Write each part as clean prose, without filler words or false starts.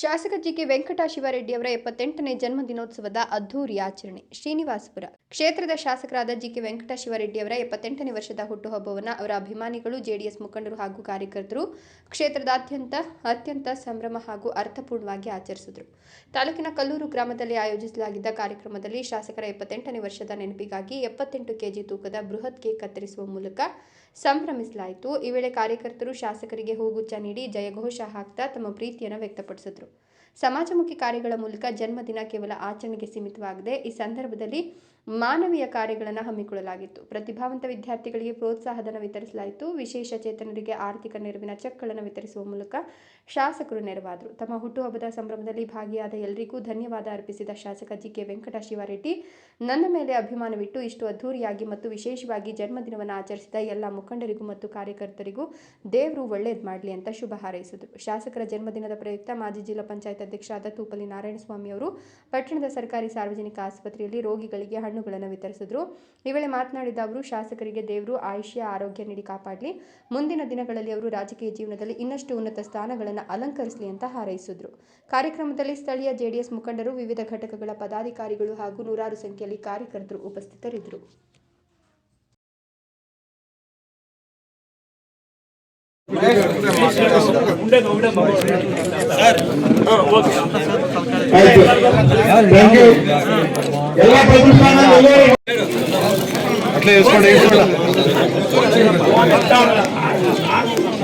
ಶಾಸಕ ಜಿಕೆ ವೆಂಕಟಶಿವರೆಡ್ಡಿಯವರ 78ನೇ ಜನ್ಮದಿನೋತ್ಸವದ ಅದ್ದೂರಿ ಆಚರಣೆ. ಶ್ರೀನಿವಾಸಪುರ ಕ್ಷೇತ್ರದ ಶಾಸಕರಾದ ಜಿಕೆ ವೆಂಕಟಶಿವರೆಡ್ಡಿಯವರ 78ನೇ ವರ್ಷದ ಹುಟ್ಟುಹಬ್ಬವನ್ನು ಅವರ ಅಭಿಮಾನಿಗಳು, ಜೆಡಿಎಸ್ ಮುಖಂಡರು ಹಾಗೂ ಕಾರ್ಯಕರ್ತರು ಕ್ಷೇತ್ರದಾದ್ಯಂತ ಅತ್ಯಂತ ಸಂಭ್ರಮ ಹಾಗೂ ಅರ್ಥಪೂರ್ಣವಾಗಿ ಆಚರಿಸಿದರು. ತಾಲೂಕಿನ ಕಲ್ಲೂರು ಗ್ರಾಮದಲ್ಲಿ ಆಯೋಜಿಸಲಾಗಿದ್ದ ಕಾರ್ಯಕ್ರಮದಲ್ಲಿ ಶಾಸಕರ 78ನೇ ವರ್ಷದ ನೆನಪಿಗಾಗಿ 78 ಕೆಜಿ ತೂಕದ ಬೃಹತ್ ಕೇಕ್ ಕತ್ತರಿಸುವ ಮೂಲಕ ಸಂಭ್ರಮಿಸಲಾಯಿತು. ಈ ವೇಳೆ ಕಾರ್ಯಕರ್ತರು ಶಾಸಕರಿಗೆ ಹೂಗುಚ್ಛ ನೀಡಿ ಜಯಘೋಷ ಹಾಕ್ತಾ ತಮ್ಮ ಪ್ರೀತಿಯನ್ನು ವ್ಯಕ್ತಪಡಿಸಿದರು. ಸಮಾಜಮುಖಿ ಕಾರ್ಯಗಳ ಮೂಲಕ ಜನ್ಮದಿನ ಕೇವಲ ಆಚರಣೆಗೆ ಸೀಮಿತವಾಗದೆ ಈ ಸಂದರ್ಭದಲ್ಲಿ ಮಾನವೀಯ ಕಾರ್ಯಗಳನ್ನು ಹಮ್ಮಿಕೊಳ್ಳಲಾಗಿತ್ತು. ಪ್ರತಿಭಾವಂತ ವಿದ್ಯಾರ್ಥಿಗಳಿಗೆ ಪ್ರೋತ್ಸಾಹಧನ ವಿತರಿಸಲಾಯಿತು. ವಿಶೇಷ ಚೇತನರಿಗೆ ಆರ್ಥಿಕ ನೆರವಿನ ಚೆಕ್ಗಳನ್ನು ವಿತರಿಸುವ ಮೂಲಕ ಶಾಸಕರು ನೆರವಾದರು. ತಮ್ಮ ಹುಟ್ಟುಹಬ್ಬದ ಸಂಭ್ರಮದಲ್ಲಿ ಭಾಗಿಯಾದ ಎಲ್ಲರಿಗೂ ಧನ್ಯವಾದ ಅರ್ಪಿಸಿದ ಶಾಸಕ ಜಿಕೆ ವೆಂಕಟಶಿವರೆಡ್ಡಿ, ನನ್ನ ಮೇಲೆ ಅಭಿಮಾನವಿಟ್ಟು ಇಷ್ಟು ಅದ್ದೂರಿಯಾಗಿ ಮತ್ತು ವಿಶೇಷವಾಗಿ ಜನ್ಮದಿನವನ್ನು ಆಚರಿಸಿದ ಎಲ್ಲ ಮುಖಂಡರಿಗೂ ಮತ್ತು ಕಾರ್ಯಕರ್ತರಿಗೂ ದೇವರು ಒಳ್ಳೆಯದು ಮಾಡಲಿ ಅಂತ ಶುಭ ಹಾರೈಸಿದರು. ಶಾಸಕರ ಜನ್ಮದಿನದ ಪ್ರಯುಕ್ತ ಮಾಜಿ ಜಿಲ್ಲಾ ಪಂಚಾಯತ್ ಅಧ್ಯಕ್ಷರಾದ ತೂಪಲ್ಲಿ ನಾರಾಯಣಸ್ವಾಮಿ ಅವರು ಪಟ್ಟಣದ ಸರ್ಕಾರಿ ಸಾರ್ವಜನಿಕ ಆಸ್ಪತ್ರೆಯಲ್ಲಿ ರೋಗಿಗಳಿಗೆ ಹಣ್ಣುಗಳನ್ನು ವಿತರಿಸಿದರು. ಈ ವೇಳೆ ಮಾತನಾಡಿದ ಅವರು, ಶಾಸಕರಿಗೆ ದೇವರು ಆಯುಷ್ಯ ಆರೋಗ್ಯ ನೀಡಿ ಕಾಪಾಡಲಿ, ಮುಂದಿನ ದಿನಗಳಲ್ಲಿ ಅವರು ರಾಜಕೀಯ ಜೀವನದಲ್ಲಿ ಇನ್ನಷ್ಟು ಉನ್ನತ ಸ್ಥಾನಗಳನ್ನು ಅಲಂಕರಿಸಲಿ ಅಂತ ಹಾರೈಸಿದರು. ಕಾರ್ಯಕ್ರಮದಲ್ಲಿ ಸ್ಥಳೀಯ ಜೆಡಿಎಸ್ ಮುಖಂಡರು, ವಿವಿಧ ಘಟಕಗಳ ಪದಾಧಿಕಾರಿಗಳು ಹಾಗೂ ನೂರಾರು ಸಂಖ್ಯೆಯಲ್ಲಿ ಕಾರ್ಯಕರ್ತರು ಉಪಸ್ಥಿತರಿದ್ದರು.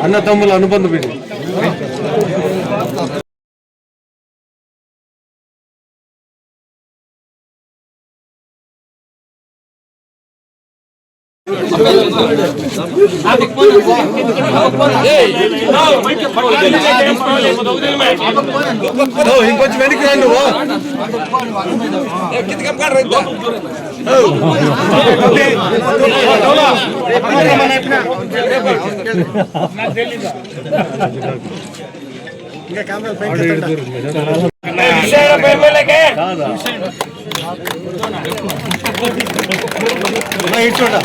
అన్న తమ్ముల అనుబంధం ఇది. ఇంకొంచెం వెనక్కి రండి. ఇడ్చోండ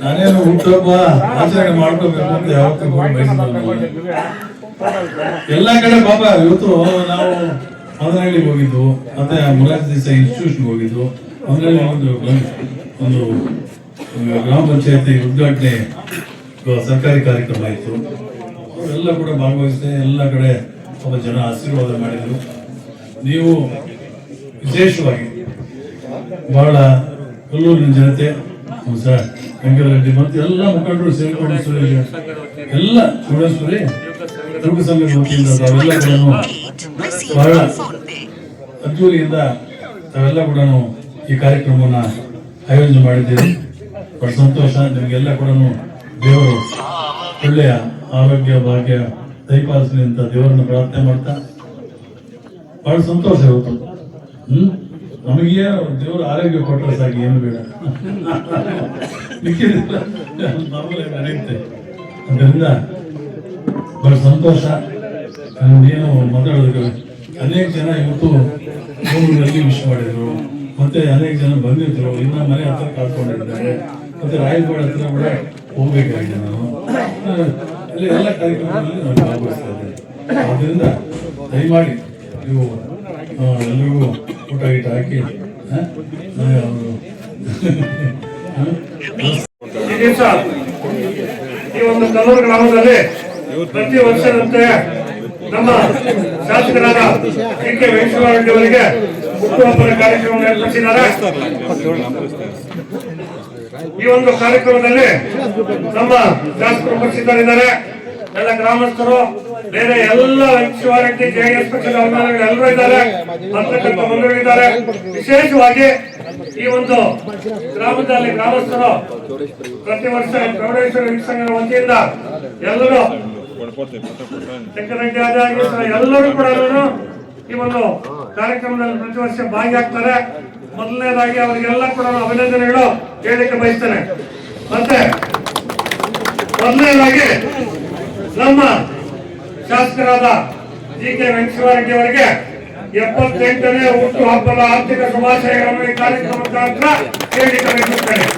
ನಾನೇನು ಹುಟ್ಟುಹಬ್ಬ ಆಚರಣೆ ಮಾಡ್ಕೋಬೇಕು ಅಂತ ಯಾವತ್ತೂ ಎಲ್ಲ ಕಡೆ ಪಾಪ. ಇವತ್ತು ನಾವು ಮದನಹಳ್ಳಿಗೆ ಹೋಗಿದ್ದು, ಮತ್ತೆ ಮುರಾರ್ಜಿ ದೇಸಾಯಿ ಇನ್ಸ್ಟಿಟ್ಯೂಷನ್ಗೆ ಹೋಗಿದ್ದು, ಮದನಹಳ್ಳಿ ಒಂದು ಗ್ರಾಮ ಪಂಚಾಯತಿ ಉದ್ಘಾಟನೆ ಸರ್ಕಾರಿ ಕಾರ್ಯಕ್ರಮ ಆಯಿತು. ಅವರೆಲ್ಲ ಕೂಡ ಭಾಗವಹಿಸಿದೆ. ಎಲ್ಲ ಕಡೆ ಒಬ್ಬ ಜನ ಆಶೀರ್ವಾದ ಮಾಡಿದರು. ನೀವು ವಿಶೇಷವಾಗಿ ಬಹಳ ಕಲ್ಲೂರಿನ ಜನತೆ, ವೆಂಕಟರೆಡ್ಡಿ ಮತ್ತು ಎಲ್ಲ ಮುಖಂಡರು ಸೇರಿಕೊಂಡು ಎಲ್ಲ ಚೂಡೇಶ್ವರಿ ದುರ್ಗ ಸಂಘದ ವತಿಯಿಂದ ತಾವೆಲ್ಲ ಕೂಡ ಬಹಳ ಅದ್ದೂರಿಯಿಂದ ತಾವೆಲ್ಲ ಕೂಡ ಈ ಕಾರ್ಯಕ್ರಮವನ್ನು ಆಯೋಜನೆ ಮಾಡಿದ್ದೇವೆ. ಬಹಳ ಸಂತೋಷ. ನಿಮಗೆಲ್ಲ ಕೂಡ ದೇವರು ಒಳ್ಳೆಯ ಆರೋಗ್ಯ ಭಾಗ್ಯ ದಯಪಾಲಿಸಲಿ ಅಂತ ದೇವರನ್ನು ಪ್ರಾರ್ಥನೆ ಮಾಡ್ತಾ ಬಹಳ ಸಂತೋಷ ಇವತ್ತು. ನಮಗೆ ದೇವರು ಆರೋಗ್ಯ ಕೊಟ್ಟರೆ ಸಾಕು, ಏನು ಬೇಡ, ನಡೆಯುತ್ತೆ. ಅದರಿಂದ ಬಹಳ ಸಂತೋಷ. ಏನು ಮಾತಾಡೋದಕ್ಕೆ ಅನೇಕ ಜನ ಇವತ್ತು ಊರಿನಲ್ಲಿ ವಿಶ್ ಮಾಡಿದ್ರು, ಮತ್ತೆ ಅನೇಕ ಜನ ಬಂದಿದ್ರು, ಇನ್ನ ಮನೆ ಹತ್ರ ಕಾಡ್ಕೊಂಡಿದ್ದಾರೆ, ಮತ್ತೆ ರಾಯಬಾಡ ಹತ್ರ ಕೂಡ ಹೋಗ್ಬೇಕಾಗಿದೆ. ನಾನು ಅಲ್ಲಿ ಎಲ್ಲ ಕಾರ್ಯಕ್ರಮದಲ್ಲಿ ನಾನು ಭಾಗವಹಿಸ್ತಾ ಇದ್ದೇನೆ. ಅದರಿಂದ ದಯಮಾಡಿ ನೀವು ಎಲ್ರಿಗೂ ಊಟ ಗೀಟ ಹಾಕಿ ಈ ಒಂದು ಕಲ್ಲೂರು ಗ್ರಾಮದಲ್ಲಿ ಪ್ರತಿ ವರ್ಷದಂತೆ ನಮ್ಮ ಶಾಸಕರಾದ ಜಿಕೆ ವೆಂಕಟಶಿವರೆಡ್ಡಿ ಅವರಿಗೆ ಹುಟ್ಟುಹಬ್ಬದ ಕಾರ್ಯಕ್ರಮ ಏರ್ಪಡಿಸಿದ್ದಾರೆ. ಈ ಒಂದು ಕಾರ್ಯಕ್ರಮದಲ್ಲಿ ನಮ್ಮ ಶಾಸಕರು ಉಪಸ್ಥಿತರಿದ್ದಾರೆ. ಎಲ್ಲ ಗ್ರಾಮಸ್ಥರು, ಬೇರೆ ಎಲ್ಲ ವೆಂಕಟಶಿವರೆಡ್ಡಿ ಜೆಡಿಎಸ್ ಪಕ್ಷದ ಅಭಿಮಾನಿಗಳು ಎಲ್ಲರೂ ಇದ್ದಾರೆ, ಪತ್ರಕರ್ತ ಬಂಧುಗಳಿದ್ದಾರೆ. ವಿಶೇಷವಾಗಿ ಈ ಒಂದು ಗ್ರಾಮದಲ್ಲಿ ಗ್ರಾಮಸ್ಥರು ಪ್ರತಿ ವರ್ಷ ಪ್ರೌಢೇಶ್ವರ ಸಂಘದ ವತಿಯಿಂದ ಎಲ್ಲರೂ ಶಂಕರರೆಡ್ಡಿ ಎಲ್ಲರೂ ಕೂಡ ಈ ಒಂದು ಕಾರ್ಯಕ್ರಮದಲ್ಲಿ ಪ್ರತಿ ವರ್ಷ ಭಾಗಿಯಾಗ್ತಾರೆ. ಮೊದಲನೇದಾಗಿ ಅವರಿಗೆಲ್ಲ ಕೂಡ ಅಭಿನಂದನೆಗಳು ಹೇಳಲಿಕ್ಕೆ ಬಯಸ್ತೇನೆ. ಮತ್ತೆ ಮೊದಲನೇದಾಗಿ ನಮ್ಮ ಶಾಸಕರಾದ ಜಿ.ಕೆ. ವೆಂಕಟೇಶ್ವರರೆಡ್ಡಿ ಅವರಿಗೆ 78ನೇ ಹುಟ್ಟು ಹಬ್ಬದ ಆರ್ಥಿಕ ಶುಭಾಶಯಗಳನ್ನು ಈ ಕಾರ್ಯಕ್ರಮದ ಮುಖಾಂತರ ಹೇಳಲಿಕ್ಕೆ ಬಯಸುತ್ತೇನೆ.